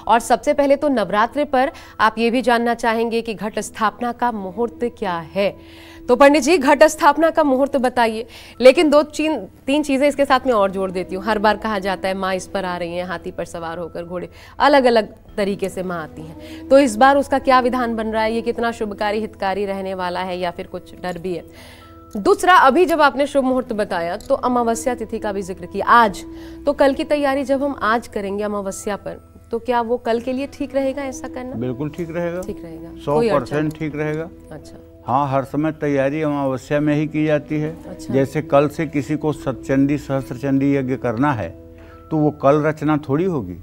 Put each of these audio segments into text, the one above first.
और सबसे पहले तो नवरात्रि पर आप ये भी जानना चाहेंगे कि घट स्थापना का मुहूर्त क्या है। तो पंडित जी, घट स्थापना का मुहूर्त बताइए। लेकिन तीन चीजें इसके साथ में और जोड़ देती हूँ। हर बार कहा जाता है माँ इस पर आ रही हैं, हाथी पर सवार होकर, घोड़े, अलग अलग तरीके से माँ आती हैं। तो इस बार उसका क्या विधान बन रहा है, ये कितना शुभकारी हितकारी रहने वाला है या फिर कुछ डर भी है। दूसरा, अभी जब आपने शुभ मुहूर्त बताया तो अमावस्या तिथि का भी जिक्र किया आज, तो कल की तैयारी जब हम आज करेंगे अमावस्या पर, तो क्या वो कल के लिए ठीक रहेगा ऐसा करना? बिल्कुल ठीक रहेगा, ठीक रहेगा, 100% ठीक रहेगा। अच्छा, हाँ, हर समय तैयारी अमावस्या में ही की जाती है। अच्छा। जैसे कल से किसी को सतचंडी सहस्त्रचंडी यज्ञ करना है तो वो कल रचना थोड़ी होगी।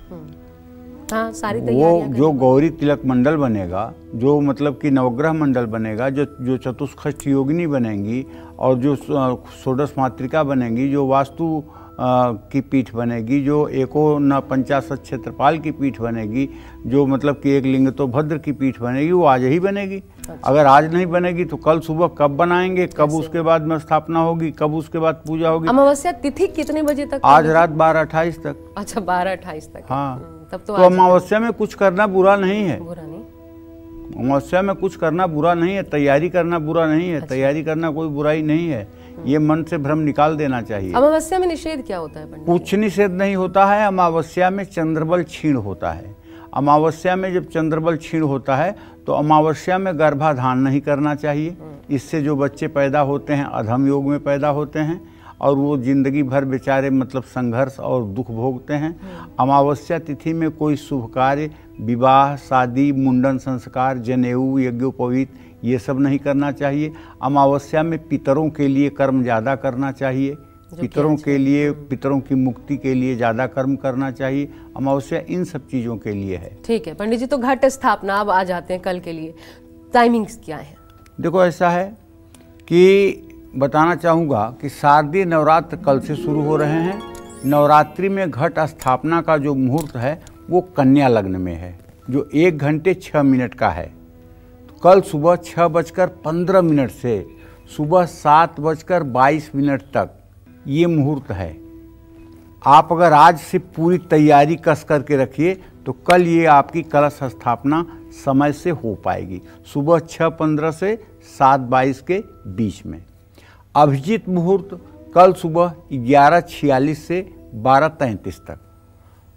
हाँ, सारी वो जो गौरी तिलक मंडल बनेगा, जो मतलब कि नवग्रह मंडल बनेगा, जो चतुष्षष्ठी योगिनी बनेंगी और जो षोडश मातृका बनेंगी, जो वास्तु की पीठ बनेगी, जो एकोन पंचाशत क्षेत्रपाल की पीठ बनेगी, जो मतलब कि एक लिंग तो भद्र की पीठ बनेगी, वो आज ही बनेगी। अच्छा। अगर आज नहीं बनेगी तो कल सुबह कब बनाएंगे, कब उसके बाद में स्थापना होगी, कब उसके बाद पूजा होगी। अमावस्या तिथि कितने बजे तक? आज रात 12:28 तक। अच्छा, 12:28 तक। हाँ, तब तो अमावस्या में कुछ करना बुरा नहीं है। बुरा नहीं, अमावस्या में कुछ करना बुरा नहीं है, तैयारी करना बुरा नहीं है। अच्छा। तैयारी करना कोई बुराई नहीं है, ये मन से भ्रम निकाल देना चाहिए। अमावस्या में निषेध क्या होता है पंडित? कुछ निषेध नहीं होता है। अमावस्या में चंद्रबल क्षीण होता है। अमावस्या में जब चंद्रबल क्षीण होता है तो अमावस्या में गर्भाधान नहीं करना चाहिए। इससे जो बच्चे पैदा होते हैं अधम योग में पैदा होते हैं और वो जिंदगी भर बेचारे मतलब संघर्ष और दुख भोगते हैं। अमावस्या तिथि में कोई शुभ कार्य, विवाह, शादी, मुंडन संस्कार, जनेऊ, यज्ञोपवीत, ये सब नहीं करना चाहिए। अमावस्या में पितरों के लिए कर्म ज़्यादा करना चाहिए। पितरों के लिए, पितरों की मुक्ति के लिए ज़्यादा कर्म करना चाहिए। अमावस्या इन सब चीज़ों के लिए है। ठीक है पंडित जी, तो घट स्थापना अब आ जाते हैं कल के लिए, टाइमिंग्स क्या है? देखो, ऐसा है कि बताना चाहूँगा कि शारदीय नवरात्र कल से शुरू हो रहे हैं। नवरात्रि में घट स्थापना का जो मुहूर्त है वो कन्या लग्न में है, जो 1 घंटे 6 मिनट का है। तो कल सुबह 6:15 से सुबह 7:22 तक ये मुहूर्त है। आप अगर आज से पूरी तैयारी कस करके रखिए तो कल ये आपकी कलश स्थापना समय से हो पाएगी, सुबह 6:15 से 7:22 के बीच में। अभिजीत मुहूर्त कल सुबह 11:46 से 12:33 तक,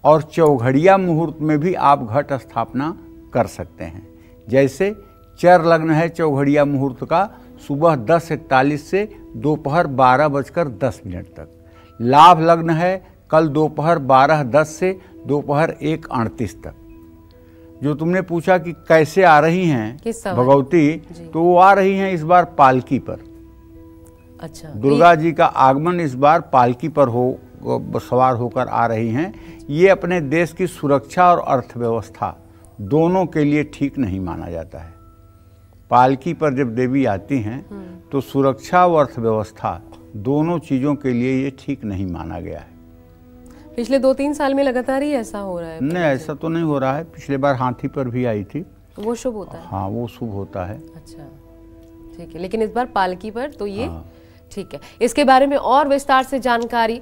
और चौघड़िया मुहूर्त में भी आप घट स्थापना कर सकते हैं। जैसे चर लग्न है चौघड़िया मुहूर्त का सुबह 10:41 से दोपहर 12:10 तक। लाभ लग्न है कल दोपहर 12:10 से दोपहर 1:38 तक। जो तुमने पूछा कि कैसे आ रही हैं भगवती, तो वो आ रही हैं इस बार पालकी पर। अच्छा, दुर्गा जी का आगमन इस बार पालकी पर सवार होकर आ रही हैं। ये अपने देश की सुरक्षा और अर्थव्यवस्था दोनों के लिए ठीक नहीं माना जाता है। पालकी पर जब देवी आती हैं तो सुरक्षा और अर्थव्यवस्था दोनों चीज़ों के लिए ये ठीक नहीं माना गया है। पिछले 2-3 साल में लगातार ही ऐसा हो रहा है? नहीं, ऐसा तो नहीं हो रहा है। पिछले बार हाथी पर भी आई थी। वो शुभ होता है? हाँ, वो शुभ होता है। अच्छा, ठीक है। लेकिन इस बार पालकी पर तो ये ठीक है। इसके बारे में और विस्तार से जानकारी